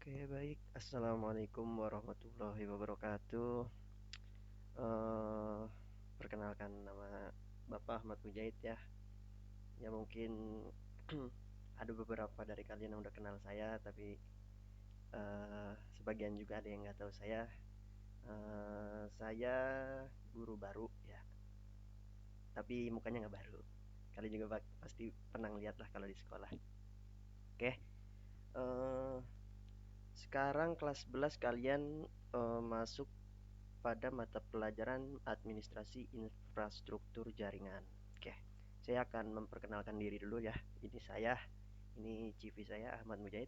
Oke, baik. Assalamualaikum warahmatullahi wabarakatuh. Eh, Perkenalkan, nama Bapak Ahmad Mujahid ya. Ya mungkin ada beberapa dari kalian yang udah kenal saya, tapi sebagian juga ada yang nggak tahu saya. Saya guru baru ya, tapi mukanya nggak baru. Kalian juga pasti pernah lihat lah kalau di sekolah. Oke, eh, sekarang kelas 11 kalian masuk pada mata pelajaran administrasi infrastruktur jaringan. Oke, saya akan memperkenalkan diri dulu ya. Ini CV saya Ahmad Mujahid.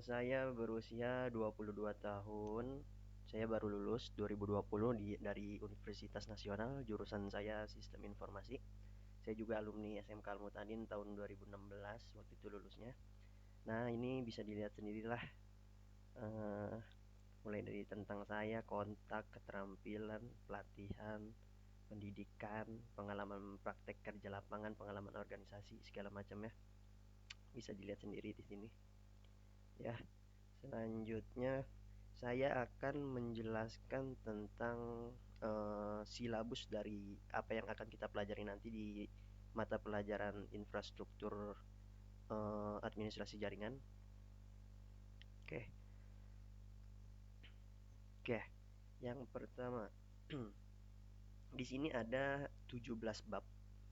Saya berusia 22 tahun. Saya baru lulus 2020 dari Universitas Nasional, jurusan saya Sistem Informasi. Saya juga alumni SMK Al-Mutadin tahun 2016 waktu itu lulusnya. Nah, ini bisa dilihat sendirilah, eh, mulai dari tentang saya, kontak, keterampilan, pelatihan, pendidikan, pengalaman praktek kerja lapangan, pengalaman organisasi, segala macam ya. Bisa dilihat sendiri di sini. Ya, selanjutnya saya akan menjelaskan tentang silabus dari apa yang akan kita pelajari nanti di mata pelajaran infrastruktur administrasi jaringan. Oke, oke. Yang pertama, di sini ada 17 bab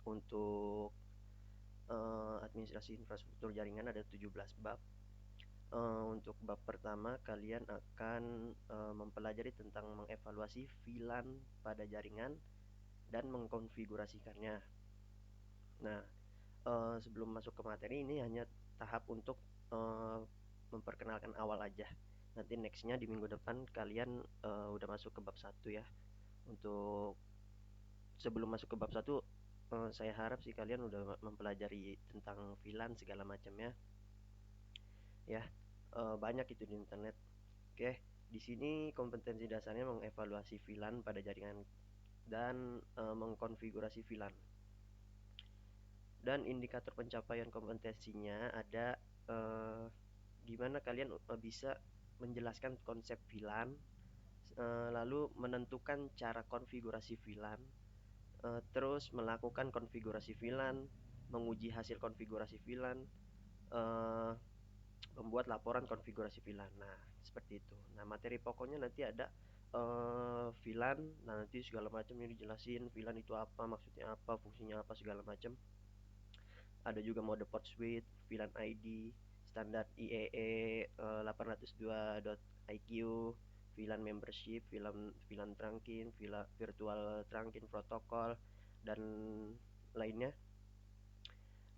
untuk administrasi infrastruktur jaringan, ada 17 bab. Untuk bab pertama kalian akan mempelajari tentang mengevaluasi VLAN pada jaringan dan mengkonfigurasikannya. Nah, sebelum masuk ke materi ini hanya tahap untuk uh, memperkenalkan awal aja. Nanti nextnya di minggu depan kalian udah masuk ke bab satu ya. Untuk sebelum masuk ke bab satu, saya harap sih kalian udah mempelajari tentang VLAN segala macamnya ya. Banyak itu di internet. Oke, di sini kompetensi dasarnya mengevaluasi VLAN pada jaringan dan mengkonfigurasi VLAN. Dan indikator pencapaian kompetensinya ada, gimana kalian bisa menjelaskan konsep VLAN, lalu menentukan cara konfigurasi VLAN, terus melakukan konfigurasi VLAN, menguji hasil konfigurasi VLAN, eh, membuat laporan konfigurasi VLAN. Nah, seperti itu. Nah, materi pokoknya nanti ada VLAN. Nah, nanti segala macam ini dijelasin VLAN itu apa, maksudnya apa, fungsinya apa, segala macam. Ada juga mode port switch, VLAN ID, standar IEE 802.IQ, VLAN membership, VLAN trunking, VLAN virtual trunking protokol, dan lainnya.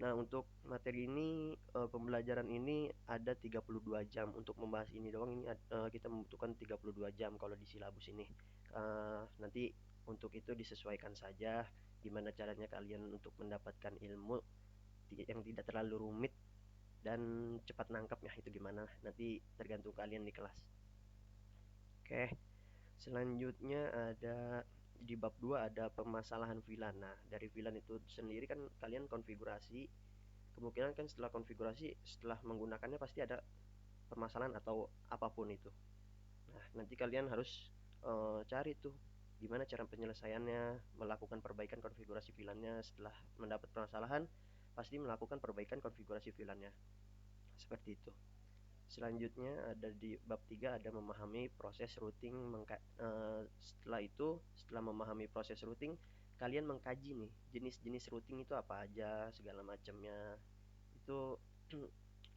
Nah, untuk materi ini, pembelajaran ini ada 32 jam. Untuk membahas ini doang ini kita membutuhkan 32 jam kalau di silabus ini. Nanti untuk itu disesuaikan saja gimana caranya kalian untuk mendapatkan ilmu yang tidak terlalu rumit dan cepat nangkapnya itu gimana. Nanti tergantung kalian di kelas. Oke, selanjutnya ada di bab 2 ada permasalahan VLAN. Nah, dari VLAN itu sendiri kan kalian konfigurasi. Kemungkinan kan setelah konfigurasi, setelah menggunakannya pasti ada permasalahan atau apapun itu. Nah, nanti kalian harus cari tuh gimana cara penyelesaiannya, melakukan perbaikan konfigurasi VLAN-nya. Setelah mendapat permasalahan, pasti melakukan perbaikan konfigurasi VLAN-nya. Seperti itu. Selanjutnya ada di bab 3 ada memahami proses routing. Setelah itu, setelah memahami proses routing, kalian mengkaji nih jenis-jenis routing itu apa aja, segala macamnya. Itu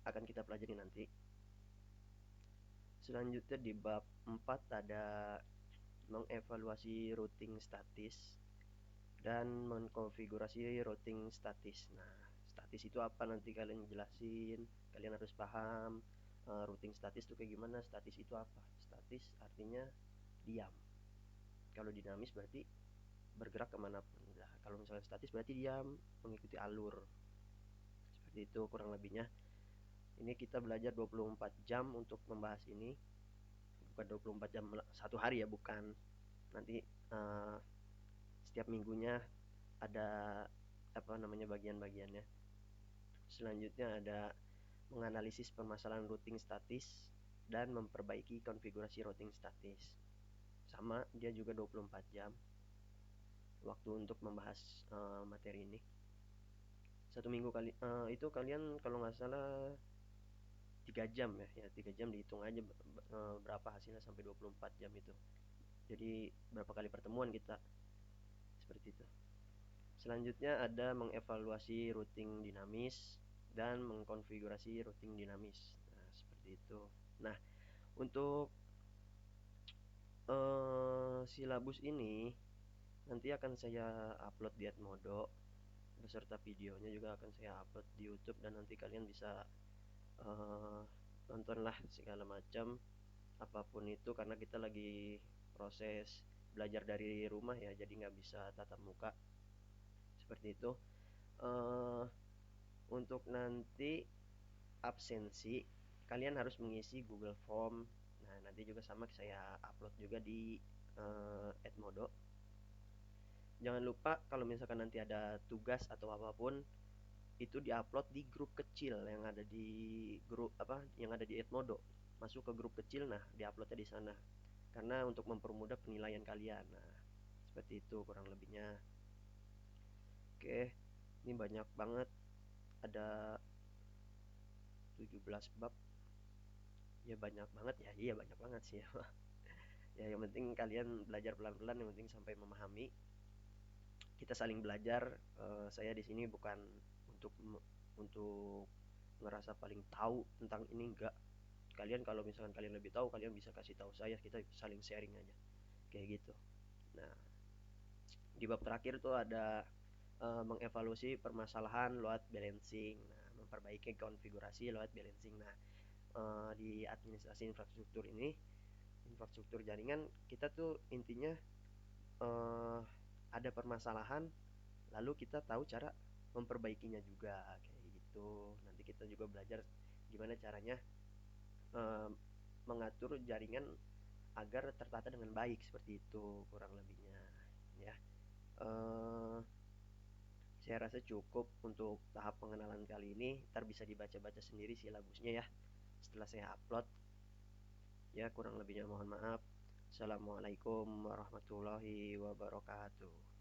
akan kita pelajari nanti. Selanjutnya di bab 4 ada mengevaluasi routing statis dan mengkonfigurasi routing statis. Nah, statis itu apa nanti kalian jelasin, kalian harus paham. Routing statis itu kayak gimana, statis itu apa. Statis artinya diam, kalau dinamis berarti bergerak kemanapun. Nah, kalau misalnya statis berarti diam, mengikuti alur. Seperti itu kurang lebihnya. Ini kita belajar 24 jam untuk membahas ini. Bukan 24 jam satu hari ya, bukan. Nanti setiap minggunya ada apa namanya bagian-bagiannya. Selanjutnya ada menganalisis permasalahan routing statis, dan memperbaiki konfigurasi routing statis. Sama, dia juga 24 jam waktu untuk membahas materi ini. Satu minggu kali itu kalian kalau nggak salah 3 jam ya 3 jam, dihitung aja berapa hasilnya sampai 24 jam itu. Jadi berapa kali pertemuan kita, seperti itu. Selanjutnya ada mengevaluasi routing dinamis dan mengkonfigurasi routing dinamis. Nah, seperti itu. Nah, untuk silabus ini nanti akan saya upload di Edmodo beserta videonya, juga akan saya upload di YouTube, dan nanti kalian bisa uh, nontonlah segala macam apapun itu, karena kita lagi proses belajar dari rumah ya, jadi nggak bisa tatap muka, seperti itu. uh, untuk nanti absensi, kalian harus mengisi Google Form. Nah, nanti juga sama saya upload juga di Edmodo. Jangan lupa kalau misalkan nanti ada tugas atau apapun, itu diupload di grup kecil yang ada di grup apa yang ada di Edmodo. Masuk ke grup kecil, nah diuploadnya di sana. Karena untuk mempermudah penilaian kalian. Nah, seperti itu kurang lebihnya. Oke, ini banyak banget, ada 17 bab. Ya banyak banget ya, iya banyak banget sih ya. Ya yang penting kalian belajar pelan-pelan, yang penting sampai memahami. Kita saling belajar. Saya di sini bukan untuk untuk ngerasa paling tahu tentang ini, enggak. Kalian kalau misalkan kalian lebih tahu, kalian bisa kasih tahu saya, kita saling sharing aja kayak gitu. Nah, di bab terakhir tuh ada mengevaluasi permasalahan load balancing. Nah, memperbaiki konfigurasi load balancing. Nah, di administrasi infrastruktur ini, infrastruktur jaringan, kita tuh intinya uh, ada permasalahan, lalu kita tahu cara memperbaikinya juga kayak gitu. Nanti kita juga belajar gimana caranya uh, mengatur jaringan agar tertata dengan baik, seperti itu kurang lebihnya ya. uh, saya rasa cukup untuk tahap pengenalan kali ini. Ntar bisa dibaca-baca sendiri silabusnya ya setelah saya upload. Ya kurang lebihnya mohon maaf. Assalamualaikum warahmatullahi wabarakatuh.